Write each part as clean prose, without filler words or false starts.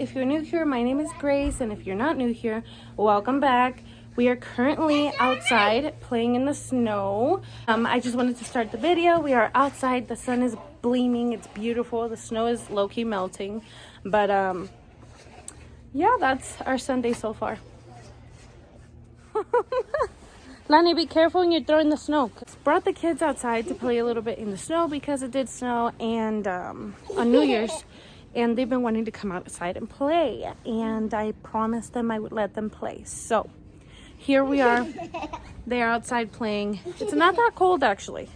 If you're new here, my name is Grace, and if you're not new here, welcome back. We are currently outside playing in the snow. I just wanted to start the video. We are outside. The sun is gleaming. It's beautiful. The snow is low-key melting. But yeah, that's our Sunday so far. Lani, be careful when you're throwing the snow. Brought the kids outside to play a little bit in the snow because it did snow and on New Year's. And they've been wanting to come outside and play. And I promised them I would let them play. So here we are. They're outside playing. It's not that cold actually.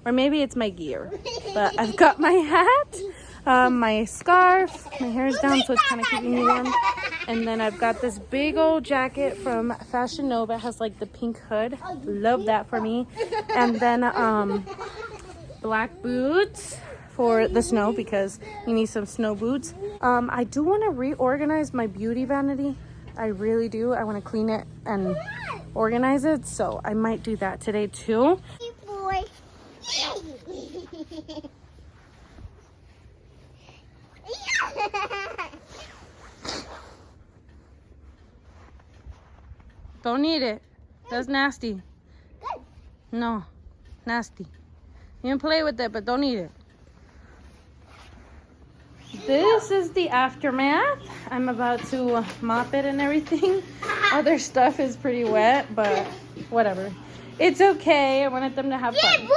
Or maybe it's my gear. But I've got my hat, my scarf, my hair is down so it's kind of keeping me warm. And then I've got this big old jacket from Fashion Nova. It has like the pink hood. Love that for me. And then black boots for the snow because you need some snow boots. I do want to reorganize my beauty vanity. I really do. I want to clean it and organize it. So I might do that today too. Hey boy. Don't eat it. That's nasty. Good. No, nasty. You can play with it, but don't eat it. This is the aftermath. I'm about to mop it and everything. Other stuff is pretty wet, but whatever. It's okay. I wanted them to have fun.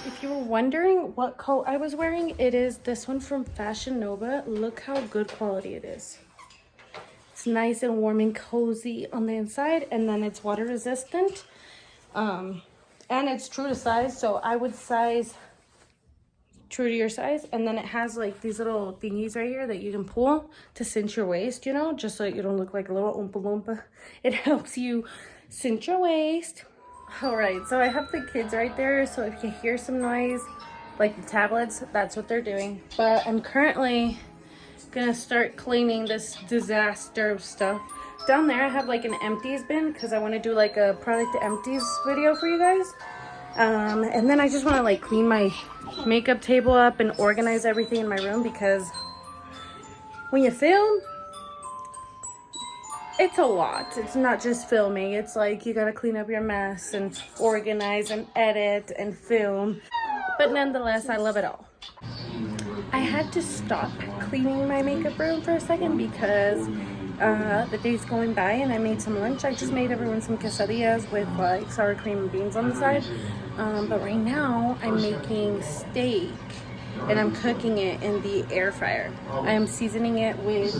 If you were wondering what coat I was wearing, it is this one from Fashion Nova. Look how good quality it is. It's nice and warm and cozy on the inside, and then it's water resistant. And it's true to size, so I would size true to your size. And then it has like these little thingies right here that you can pull to cinch your waist, you know, just so you don't look like a little oompa loompa. It helps you cinch your waist. All right, so I have the kids right there, so if you hear some noise, like the tablets, that's what they're doing. But I'm currently gonna start cleaning this disaster of stuff. Down there I have like an empties bin because I want to do like a product to empties video for you guys. And then I just want to like clean my makeup table up and organize everything in my room because when you film, it's a lot. It's not just filming. It's like you gotta clean up your mess and organize and edit and film. But nonetheless, I love it all. I had to stop cleaning my makeup room for a second because the day's going by and I made some lunch. I just made everyone some quesadillas with like sour cream and beans on the side. But right now I'm making steak and I'm cooking it in the air fryer. I am seasoning it with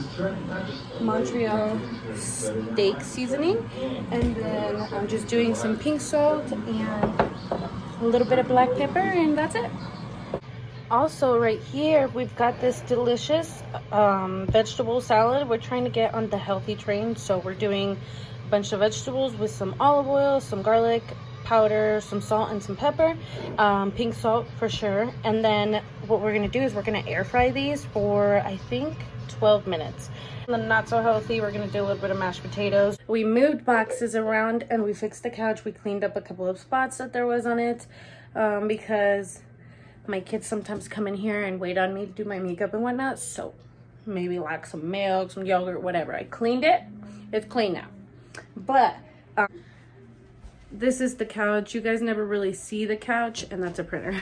Montreal steak seasoning, and then I'm just doing some pink salt and a little bit of black pepper, and that's it. Also right here we've got this delicious vegetable salad. We're trying to get on the healthy train, so we're doing a bunch of vegetables with some olive oil, some garlic powder, some salt, and some pepper, pink salt for sure. And then what we're gonna do is we're gonna air fry these for I think 12 minutes. And then not so healthy, we're gonna do a little bit of mashed potatoes. We moved boxes around and we fixed the couch. We cleaned up a couple of spots that there was on it because my kids sometimes come in here and wait on me to do my makeup and whatnot, so maybe like some milk, some yogurt, whatever. I cleaned it. It's clean now. But this is the couch. You guys never really see the couch, and that's a printer.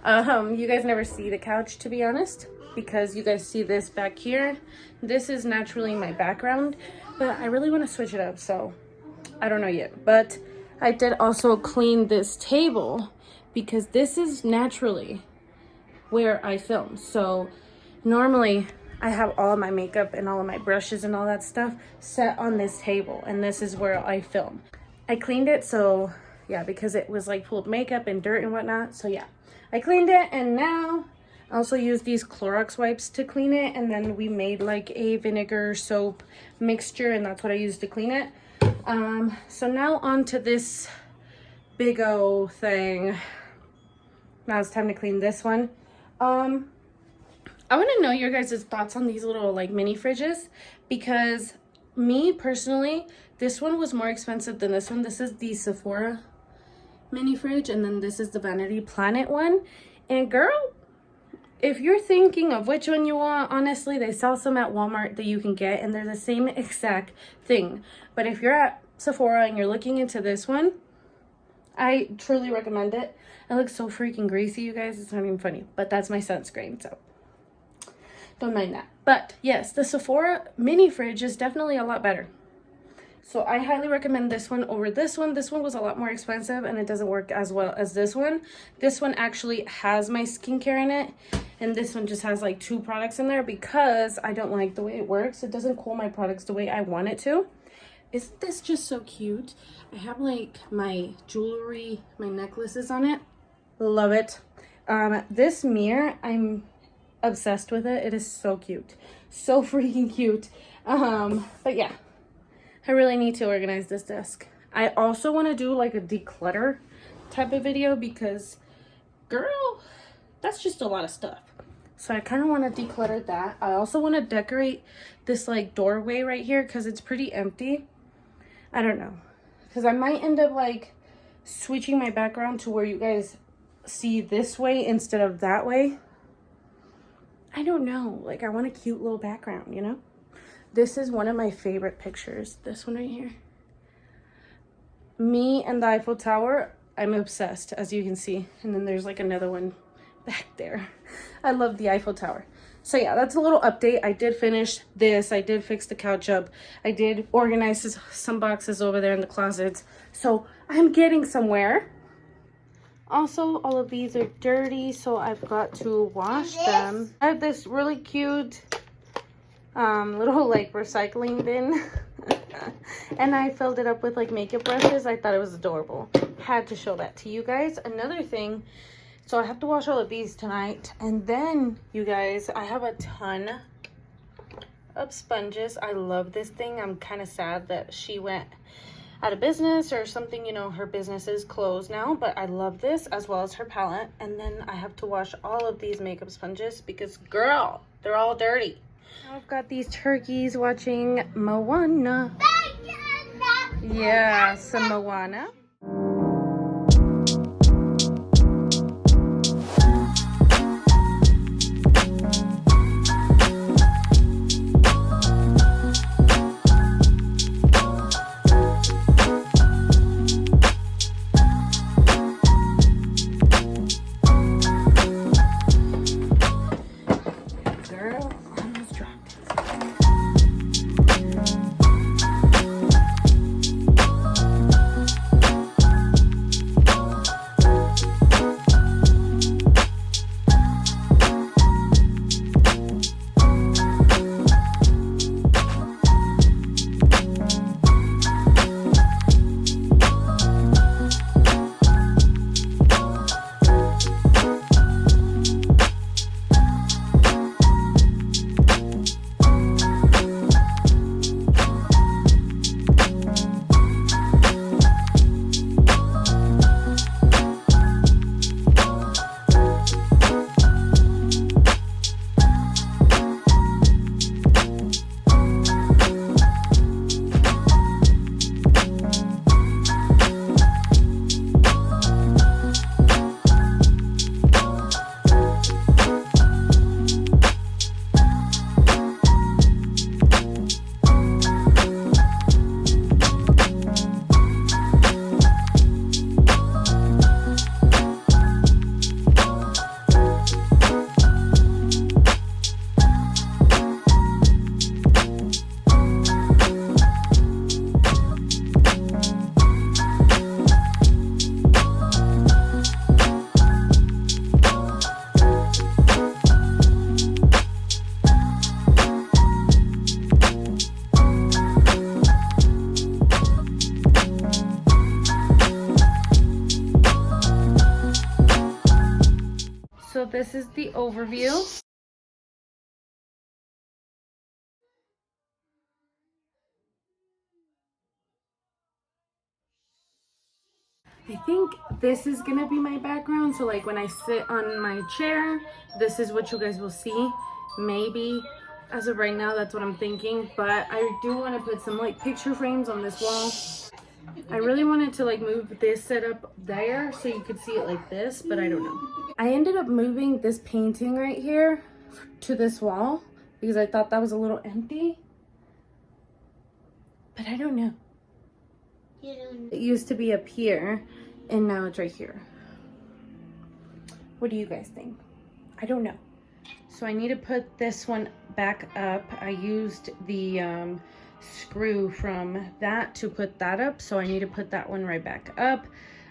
You guys never see the couch, to be honest, because you guys see this back here. This is naturally my background, but I really want to switch it up, so I don't know yet. But I did also clean this table because this is naturally where I film. So normally I have all of my makeup and all of my brushes and all that stuff set on this table, and this is where I film. I cleaned it, so yeah, because it was like full of makeup and dirt and whatnot. So yeah, I cleaned it, and now I also used these Clorox wipes to clean it, and then we made like a vinegar soap mixture, and that's what I used to clean it. So now on to this big O thing. Now it's time to clean this one. I want to know your guys' thoughts on these little like mini fridges, because me personally, this one was more expensive than this one. This is the Sephora mini fridge, and then this is the Vanity Planet one. And girl, if you're thinking of which one you want, honestly, they sell some at Walmart that you can get, and they're the same exact thing. But if you're at Sephora and you're looking into this one, I truly recommend it. It looks so freaking greasy, you guys. It's not even funny, but that's my sunscreen, so don't mind that. But yes, the Sephora mini fridge is definitely a lot better. So I highly recommend this one over this one. This one was a lot more expensive and it doesn't work as well as this one. This one actually has my skincare in it, and this one just has like 2 products in there because I don't like the way it works. It doesn't cool my products the way I want it to. Isn't this just so cute? I have like my jewelry, my necklaces on it. Love it. This mirror, I'm obsessed with it. It is so cute. So freaking cute. But yeah. I really need to organize this desk. I also want to do like a declutter type of video because, girl, that's just a lot of stuff. So I kind of want to declutter that. I also want to decorate this like doorway right here because it's pretty empty. I don't know. Because I might end up like switching my background to where you guys see this way instead of that way. I don't know. Like I want a cute little background, you know? This is one of my favorite pictures. This one right here. Me and the Eiffel Tower. I'm obsessed, as you can see. And then there's like another one back there. I love the Eiffel Tower. So yeah, that's a little update. I did finish this. I did fix the couch up. I did organize some boxes over there in the closets. So I'm getting somewhere. Also, all of these are dirty, so I've got to wash them. I have this really cute little like recycling bin and I filled it up with like makeup brushes. I thought it was adorable. Had to show that to you guys. Another thing, so I have to wash all of these tonight, and then you guys, I have a ton of sponges. I love this thing. I'm kind of sad that she went out of business or something, you know, her business is closed now, but I love this as well as her palette. And then I have to wash all of these makeup sponges because girl, they're all dirty. Now I've got these turkeys watching Moana. Yeah, some Moana. So this is the overview. I think this is gonna be my background. So like when I sit on my chair, this is what you guys will see. Maybe as of right now, that's what I'm thinking. But I do want to put some like picture frames on this wall. I really wanted to like move this setup there so you could see it like this, but I don't know. I ended up moving this painting right here to this wall because I thought that was a little empty. But I don't know. It used to be up here and now it's right here. What do you guys think? I don't know. So I need to put this one back up. I used the screw from that to put that up, so I need to put that one right back up.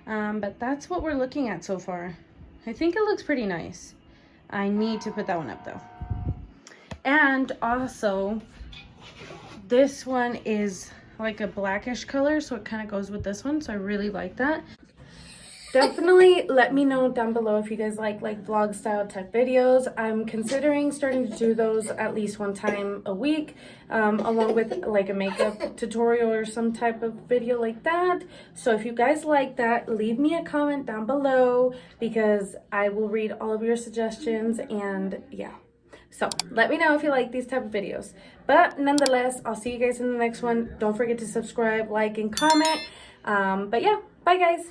But that's what we're looking at so far. I think it looks pretty nice. I need to put that one up though. And also, this one is like a blackish color, so it kind of goes with this one, so I really like that. Definitely let me know down below if you guys like vlog style type videos. I'm considering starting to do those at least one time a week, along with like a makeup tutorial or some type of video like that. So if you guys like that, leave me a comment down below because I will read all of your suggestions, and yeah. So let me know if you like these type of videos. But nonetheless, I'll see you guys in the next one. Don't forget to subscribe, like, and comment. But yeah, bye guys.